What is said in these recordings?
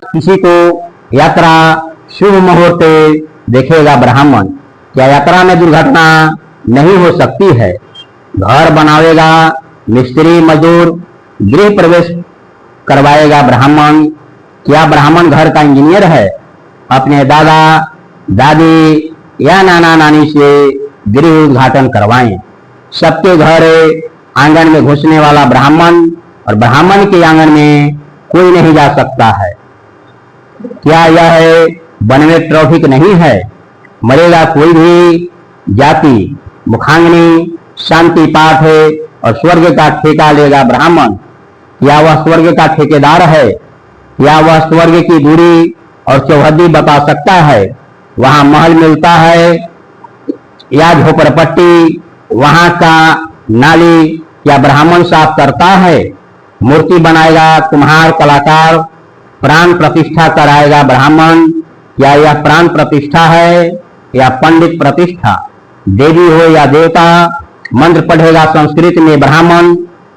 किसी को यात्रा शुभ मुहूर्त देखेगा ब्राह्मण। क्या यात्रा में दुर्घटना नहीं हो सकती है? घर बनावेगा मिस्त्री मजदूर, गृह प्रवेश करवाएगा ब्राह्मण। क्या ब्राह्मण घर का इंजीनियर है? अपने दादा दादी या नाना नानी से गृह उद्घाटन करवाएं। सबके घर आंगन में घुसने वाला ब्राह्मण और ब्राह्मण के आंगन में कोई नहीं जा सकता है। क्या यह बनवे ट्रैफिक नहीं है? मरेगा कोई भी जाति मुखाग्नि शांति पाठ और स्वर्ग का ठेका लेगा ब्राह्मण। क्या वह स्वर्ग का ठेकेदार है? क्या वह स्वर्ग की दूरी और चौहद्दी बता सकता है? वहां महल मिलता है या झोपड़पट्टी? वहां का नाली क्या ब्राह्मण साफ करता है? मूर्ति बनाएगा कुम्हार कलाकार, प्राण प्रतिष्ठा कराएगा ब्राह्मण। क्या यह प्राण प्रतिष्ठा है या पंडित प्रतिष्ठा? देवी हो या देवता, मंत्र पढ़ेगा संस्कृत में ब्राह्मण।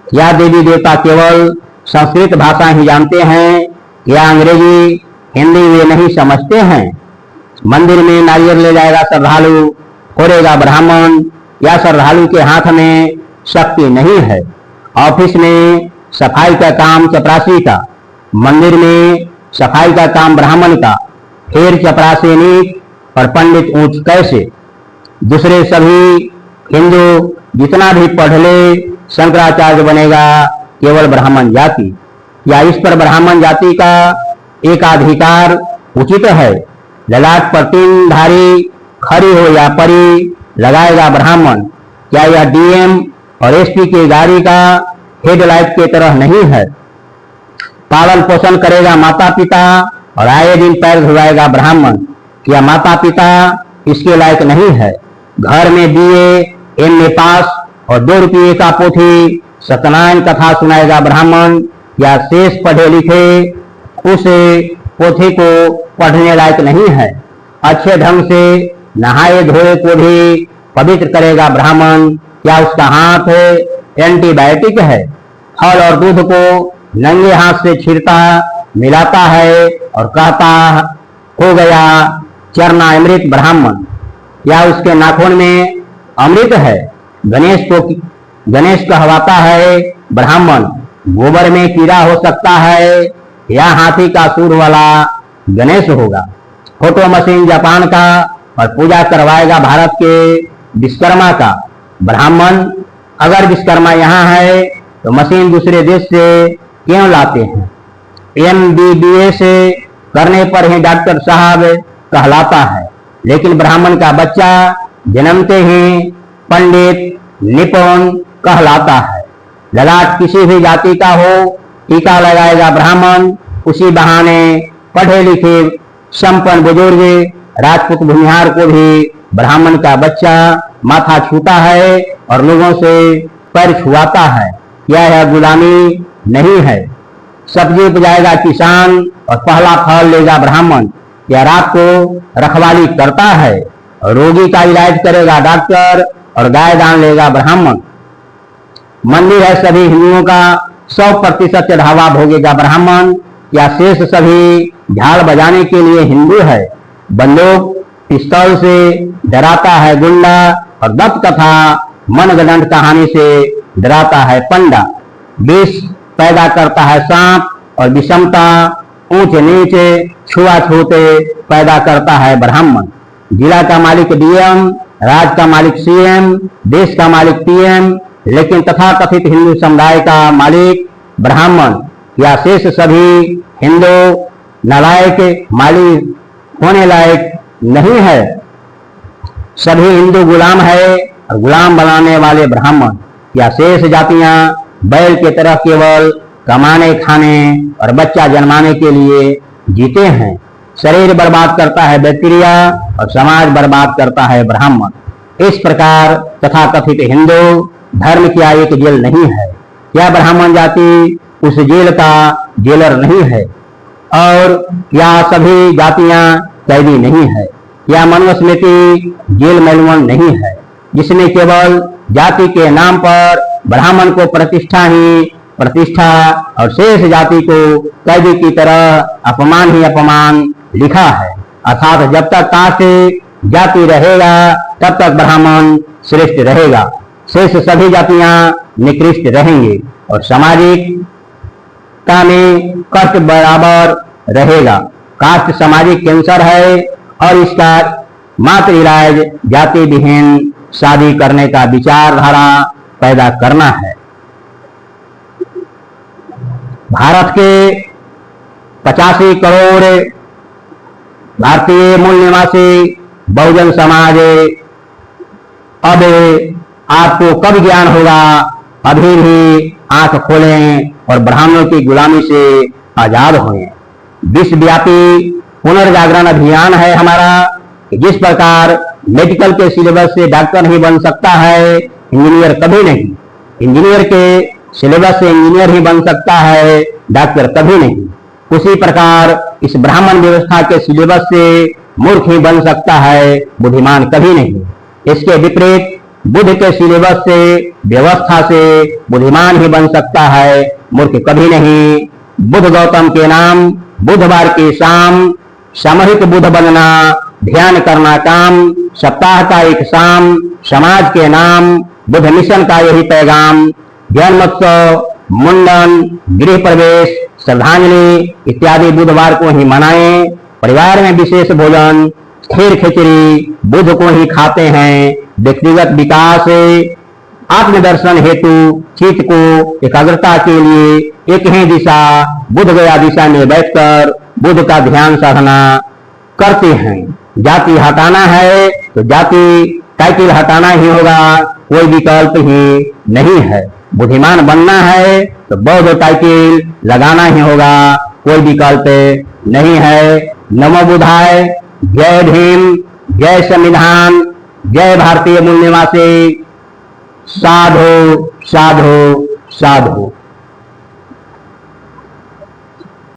या देवी देवता केवल संस्कृत भाषा ही जानते हैं या अंग्रेजी हिंदी वे नहीं समझते हैं? मंदिर में नारियल ले जाएगा श्रद्धालु, फोड़ेगा ब्राह्मण। या श्रद्धालु के हाथ में शक्ति नहीं है? ऑफिस में सफाई का काम चपरासी का, मंदिर में सफाई का काम ब्राह्मण का, फिर चपरासी नीच और पंडित ऊंच कैसे? दूसरे सभी हिंदू जितना भी पढ़ ले शंकराचार्य बनेगा केवल ब्राह्मण जाति। या इस पर ब्राह्मण जाति का एकाधिकार उचित है? ललाट पर तीन धारी खड़ी हो या परी लगाएगा ब्राह्मण। क्या यह डीएम और एसपी की गाड़ी का हेडलाइट की तरह नहीं है? पालन पोषण करेगा माता पिता और आए दिन पैर धुलाएगा ब्राह्मण। क्या माता पिता इसके लायक नहीं है? घर में बीए एमए पास और 2 रुपये का पोथी सत्यनारायण कथा सुनाएगा ब्राह्मण। या शेष पढ़े लिखे उस पोथी को पढ़ने लायक नहीं है? अच्छे ढंग से नहाए धोए को भी पवित्र करेगा ब्राह्मण। क्या उसका हाथ एंटीबायोटिक है? फल और दूध को नंगे हाथ से छींटता मिलाता है और कहता हो गया चरना अमृत ब्राह्मण। या उसके नाखून में अमृत है? गणेश कहवाता है ब्राह्मण। गोबर में कीड़ा हो सकता है या हाथी का सूंड वाला गणेश होगा। फोटो मशीन जापान का और पूजा करवाएगा भारत के विश्वकर्मा का ब्राह्मण। अगर विश्वकर्मा यहाँ है तो मशीन दूसरे देश से क्यों लाते हैं? MBBS करने पर ही डॉक्टर साहब कहलाता है, लेकिन ब्राह्मण का बच्चा जन्मते ही पंडित निपुण कहलाता है। ललाट किसी भी जाति का हो टीका लगाएगा ब्राह्मण। उसी बहाने पढ़े लिखे संपन्न बुजुर्ग राजपूत भूमिहार को भी ब्राह्मण का बच्चा माथा छूता है और लोगों से पैर छुआता है। यह गुलामी नहीं है? सब्जी उपजाएगा किसान और पहला फल लेगा ब्राह्मण। यह रात को रखवाली करता है, रोगी का इलाज करेगा डॉक्टर और गाय दान लेगा ब्राह्मण। मंदिर है सभी हिंदुओं का, 100% चढ़ावा भोगेगा ब्राह्मण। या शेष सभी झाल बजाने के लिए हिंदू है? बंदूक पिस्तौल से डराता है गुंडा और दत्त कथा मनगढ़ंत कहानी से डराता है पंडा। विष पैदा करता है सांप और विषमता ऊंच नीच छुआछूत पैदा करता है ब्राह्मण। जिला का मालिक डीएम, राज्य का मालिक सीएम, देश का मालिक पीएम, लेकिन तथाकथित हिंदू समुदाय का मालिक ब्राह्मण। या शेष सभी हिंदू नालायक मालिक होने लायक नहीं है? सभी हिंदू गुलाम है और गुलाम बनाने वाले ब्राह्मण। या शेष जातियां बैल की तरह केवल कमाने खाने और बच्चा जन्माने के लिए जीते हैं? शरीर बर्बाद करता है बैक्टीरिया और समाज बर्बाद करता है ब्राह्मण। इस प्रकार तथाकथित हिंदू धर्म की एक जेल नहीं है? क्या ब्राह्मण जाति उस जेल का जेलर नहीं है? और क्या सभी जातियां कैदी नहीं है? या मनुस्मृति जेल मैनुअल नहीं है जिसमें केवल जाति के नाम पर ब्राह्मण को प्रतिष्ठा ही प्रतिष्ठा और शेष जाति को कैदी की तरह अपमान ही अपमान लिखा है। अर्थात जब तक कास्ट जाति रहेगा तब तक ब्राह्मण श्रेष्ठ रहेगा, शेष सभी जातियां निकृष्ट रहेंगी और सामाजिकता में कष्ट बराबर रहेगा। कास्ट सामाजिक कैंसर है और इसका मात्र इलाज जाति विहीन शादी करने का विचारधारा पैदा करना है। भारत के 85 करोड़ भारतीय मूल निवासी बहुजन समाज अब आपको कब ज्ञान होगा? अभी भी आंख खोलें और ब्राह्मणों की गुलामी से आजाद हों। विश्वव्यापी पुनर्जागरण अभियान है हमारा कि जिस प्रकार मेडिकल के सिलेबस से डॉक्टर नहीं बन सकता है, इंजीनियर कभी नहीं। इंजीनियर के सिलेबस से इंजीनियर ही बन सकता है, डॉक्टर कभी नहीं। उसी प्रकार इस ब्राह्मण व्यवस्था के सिलेबस से मूर्ख ही बन सकता है, बुद्धिमान कभी नहीं। इसके विपरीत बुद्ध के सिलेबस से व्यवस्था से बुद्धिमान ही बन सकता है, मूर्ख कभी नहीं। बुद्ध गौतम के नाम बुधवार की शाम, सामूहिक बुद्ध बनना, ध्यान करना काम, सप्ताह का एक शाम, समाज के नाम, बुद्ध मिशन का यही पैगाम। जन्मोत्सव, मुंडन, गृह प्रवेश, श्रद्धांजलि इत्यादि बुधवार को ही मनाएं। परिवार में विशेष भोजन, खीर खिचड़ी बुध को ही खाते हैं। व्यक्तिगत विकास, आत्मदर्शन हेतु चित्त को एकाग्रता के लिए एक ही दिशा बुध गया दिशा में बैठकर बुध का ध्यान साधना करते हैं। जाति हटाना है तो जाति टाइटल हटाना ही होगा, कोई विकल्प ही नहीं है। बुद्धिमान बनना है तो बौद्ध टाइटल लगाना ही होगा, कोई विकल्प नहीं है। नमो बुधाय, जय भीम, जय संविधान, जय भारतीय मूल निवासी। साधु साधु साधु।